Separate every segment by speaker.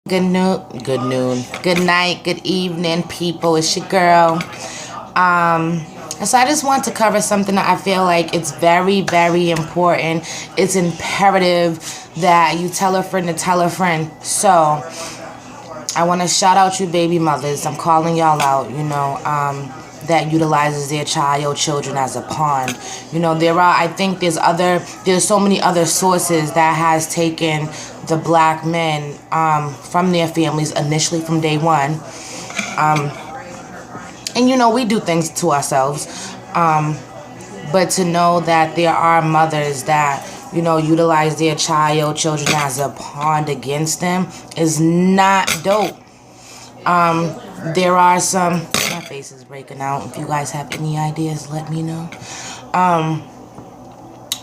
Speaker 1: Good night, good evening, people. It's your girl. So I just want to cover something that I feel like it's very, very important. It's imperative that you tell a friend to tell a friend. So I want to shout out you baby mothers. I'm calling y'all out, that utilizes their children as a pawn. I think there's so many other sources that has taken the black men from their families initially from day one. And we do things to ourselves. But to know that there are mothers that, utilize their children as a pawn against them is not dope. There are some, my face is breaking out. If you guys have any ideas, let me know.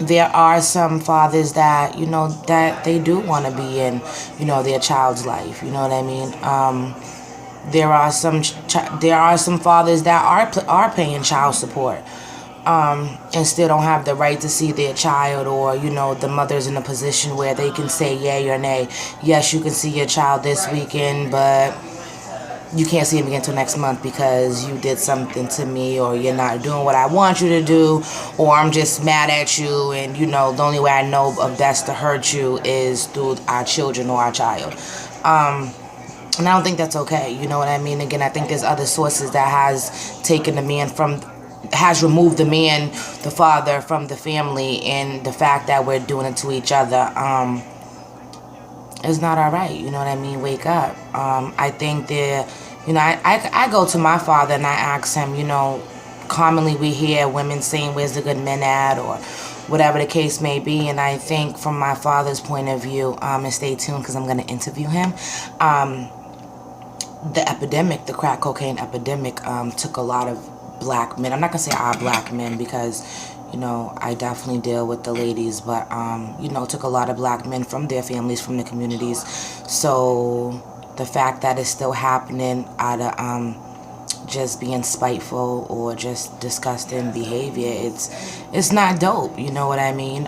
Speaker 1: There are some fathers that, that they do want to be in, their child's life. You know what I mean? There are some fathers that are paying child support, and still don't have the right to see their child, or the mother's in a position where they can say yay or nay. Yes, you can see your child this weekend, but you can't see him again until next month because you did something to me, or you're not doing what I want you to do, or I'm just mad at you, and the only way I know of best to hurt you is through our children or our child. And I don't think that's okay. You know what I mean? Again, I think there's other sources that has removed the father from the family, and the fact that we're doing it to each other is not all right. You know what I mean? Wake up. I think I go to my father and I ask him, commonly we hear women saying, where's the good men at, or whatever the case may be. And I think from my father's point of view, and stay tuned because I'm going to interview him, the crack cocaine epidemic, took a lot of black men. I'm not going to say our black men because, I definitely deal with the ladies, but, took a lot of black men from their families, from the communities. So the fact that it's still happening out of just being spiteful or just disgusting behavior, it's not dope. You know what I mean?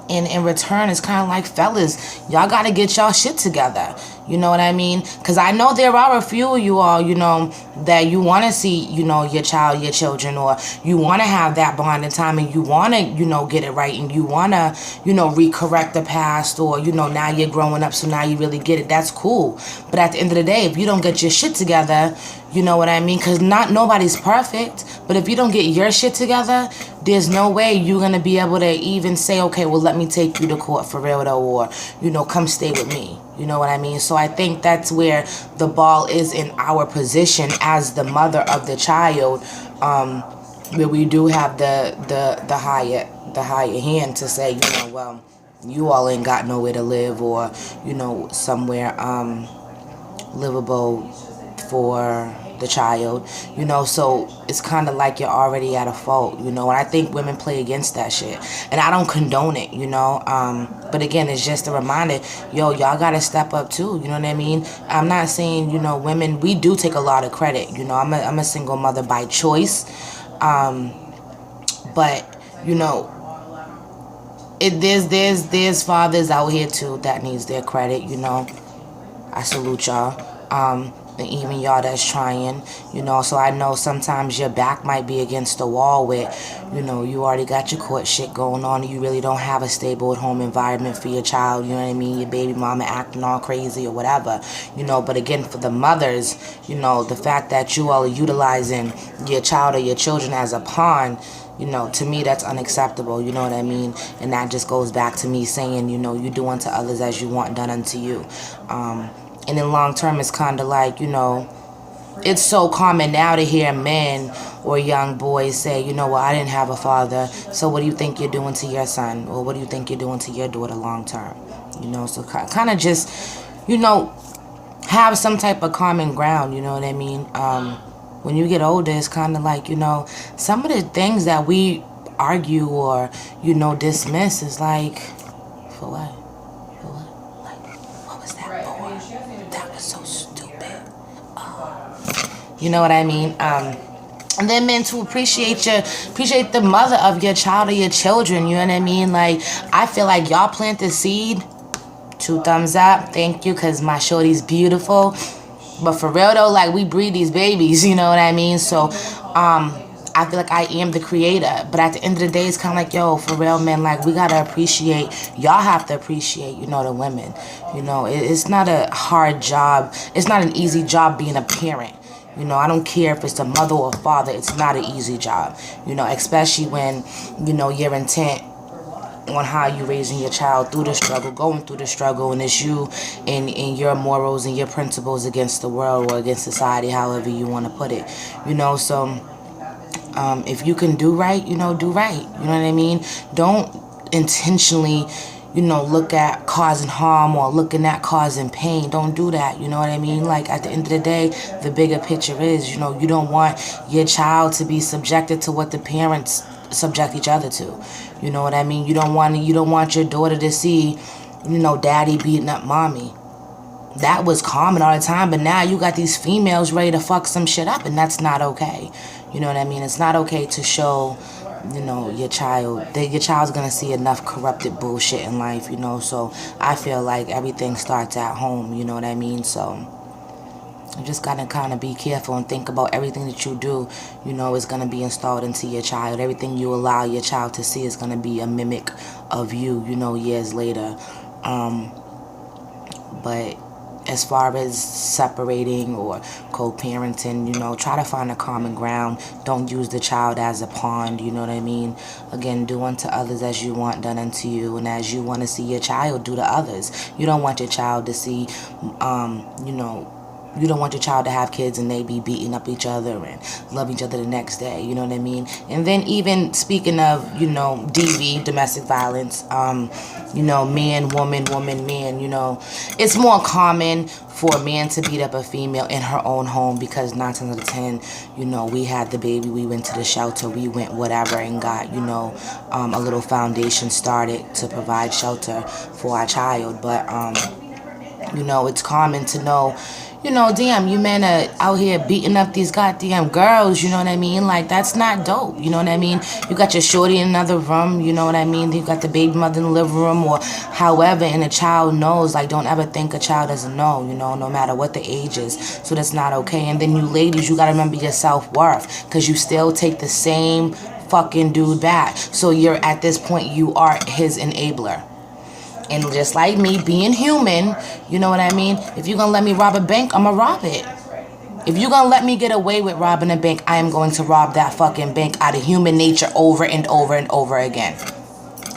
Speaker 1: And in return, it's kind of like, fellas, y'all got to get y'all shit together. You know what I mean? Because I know there are a few of you all, that you want to see, your children, or you want to have that bonding time, and you want to, get it right, and you want to, recorrect the past, or, now you're growing up, so now you really get it. That's cool. But at the end of the day, if you don't get your shit together, you know what I mean? Because nobody's perfect. But if you don't get your shit together, there's no way you're going to be able to even say, okay, well, let me take you to court for real, though, or, come stay with me. You know what I mean? So I think that's where the ball is in our position as the mother of the child, where we do have the higher hand to say, well, you all ain't got nowhere to live, or, somewhere livable for the child, so it's kind of like you're already at a fault, and I think women play against that shit, and I don't condone it, but again, it's just a reminder, y'all gotta step up too, you know what I mean? I'm not saying, women, we do take a lot of credit, I'm a single mother by choice, but, there's fathers out here too that needs their credit, I salute y'all, and even y'all that's trying, so I know sometimes your back might be against the wall with, you already got your court shit going on, and you really don't have a stable home environment for your child, you know what I mean, your baby mama acting all crazy or whatever, but again, for the mothers, the fact that you all are utilizing your child or your children as a pawn, to me, that's unacceptable, you know what I mean? And that just goes back to me saying, you do unto others as you want done unto you. And in long term, it's kind of like, it's so common now to hear men or young boys say, well, I didn't have a father, so what do you think you're doing to your son? Or what do you think you're doing to your daughter long term? So kind of just, have some type of common ground, you know what I mean? When you get older, it's kind of like, some of the things that we argue or, dismiss is like, for what? That was so stupid. You know what I mean? And then men to appreciate the mother of your child or your children. You know what I mean? Like, I feel like y'all plant the seed 2 thumbs up. Thank you, because my shorty's beautiful. But for real though, like, we breed these babies, you know what I mean? So, I feel like I am the creator. But at the end of the day, it's kind of like, yo, for real, man, like, we got to appreciate, y'all have to appreciate, you know, the women. You know, it's not a hard job. It's not an easy job being a parent. You know, I don't care if it's a mother or father. It's not an easy job, you know, especially when, you know, your intent on how you raising your child through the struggle, going through the struggle, and it's you and your morals and your principles against the world or against society, however you want to put it, you know. So if you can do right, you know, do right, you know what I mean? Don't intentionally, you know, look at causing harm or looking at causing pain. Don't do that, you know what I mean? Like, at the end of the day, the bigger picture is, you know, you don't want your child to be subjected to what the parents subject each other to. You know what I mean? You don't want your daughter to see, you know, daddy beating up mommy. That was common all the time, but now you got these females ready to fuck some shit up, and that's not okay. You know what I mean? It's not okay to show, you know, your child that your child's gonna see enough corrupted bullshit in life, you know. So I feel like everything starts at home, you know what I mean? So you just gotta kind of be careful and think about everything that you do, you know, is gonna be installed into your child. Everything you allow your child to see is gonna be a mimic of you, you know, years later. But as far as separating or co-parenting, you know, try to find a common ground. Don't use the child as a pawn, you know what I mean? Again, do unto others as you want done unto you, and as you want to see your child do to others. You don't want your child to see, you know, you don't want your child to have kids and they be beating up each other and love each other the next day, you know what I mean? And then even speaking of, you know, DV, domestic violence, you know, man, woman, woman, man, you know, it's more common for a man to beat up a female in her own home because 9 times out of 10, you know, we had the baby, we went to the shelter, we went whatever and got, you know, a little foundation started to provide shelter for our child. But, you know, it's common to know, you know, damn, you men are out here beating up these goddamn girls, you know what I mean? Like, that's not dope, you know what I mean? You got your shorty in another room, you know what I mean? You got the baby mother in the living room or however, and a child knows. Like, don't ever think a child doesn't know, you know, no matter what the age is. So that's not okay. And then you ladies, you got to remember your self-worth, because you still take the same fucking dude back. So you're, at this point, you are his enabler. And just like me, being human, you know what I mean? If you're going to let me rob a bank, I'm going to rob it. If you're going to let me get away with robbing a bank, I am going to rob that fucking bank out of human nature over and over and over again.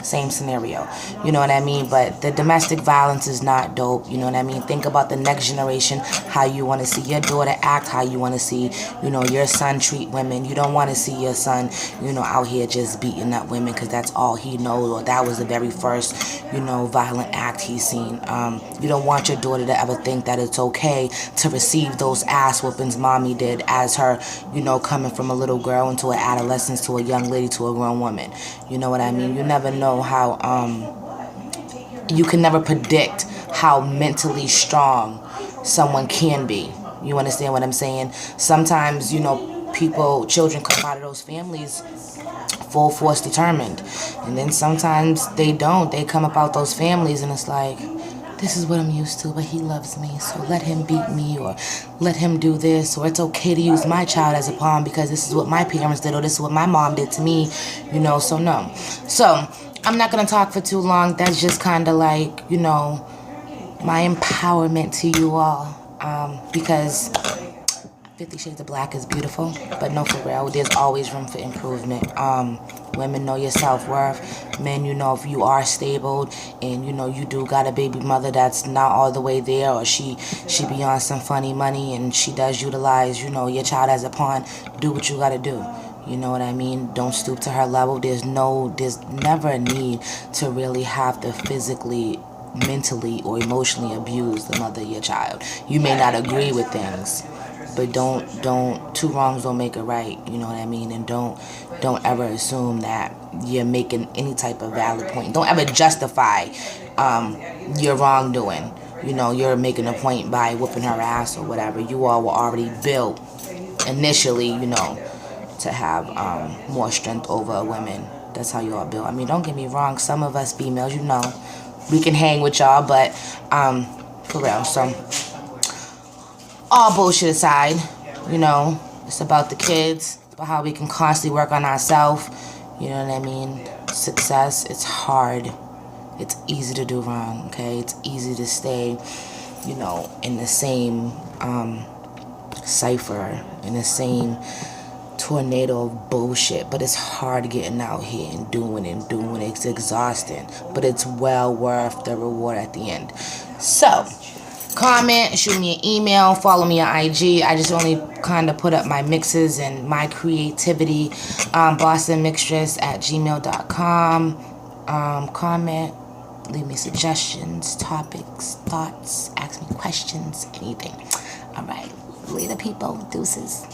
Speaker 1: Same scenario, you know what I mean? But the domestic violence is not dope, you know what I mean? Think about the next generation, how you want to see your daughter act, how you want to see, you know, your son treat women. You don't want to see your son, you know, out here just beating up women because that's all he knows, or that was the very first, you know, violent act he's seen. You don't want your daughter to ever think that it's okay to receive those ass whoopings mommy did as her, you know, coming from a little girl into an adolescence to a young lady to a grown woman. You know what I mean? You never know how you can never predict how mentally strong someone can be. You understand what I'm saying? Sometimes, you know, children come out of those families full force determined, and then sometimes they don't. They come up out those families and it's like, this is what I'm used to, but he loves me, so let him beat me, or let him do this, or it's okay to use my child as a pawn because this is what my parents did, or this is what my mom did to me, you know. So no. So I'm not going to talk for too long. That's just kind of like, you know, my empowerment to you all, because 50 Shades of Black is beautiful, but no, for real, there's always room for improvement. Women, know your self-worth. Men, you know, if you are stable and, you know, you do got a baby mother that's not all the way there, or she be on some funny money and she does utilize, you know, your child as a pawn, do what you got to do. You know what I mean? Don't stoop to her level. There's never a need to really have to physically, mentally, or emotionally abuse the mother of your child. You may not agree with things, but don't two wrongs don't make it right, you know what I mean? And don't ever assume that you're making any type of valid point. Don't ever justify your wrongdoing. You know, you're making a point by whooping her ass or whatever. You all were already built initially, you know, to have more strength over women. That's how you all built. I mean, don't get me wrong, some of us females, you know, we can hang with y'all, but for real. So all bullshit aside, you know, it's about the kids, it's about how we can constantly work on ourselves. You know what I mean? Success, it's hard. It's easy to do wrong, okay? It's easy to stay, you know, in the same cipher, in the same tornado of bullshit. But it's hard getting out here and doing it. It's exhausting. But it's well worth the reward at the end. So, comment, shoot me an email, follow me on IG. I just only kind of put up my mixes and my creativity. BostonMixtress@gmail.com. Comment, leave me suggestions, topics, thoughts, ask me questions, anything. Alright, later people, deuces.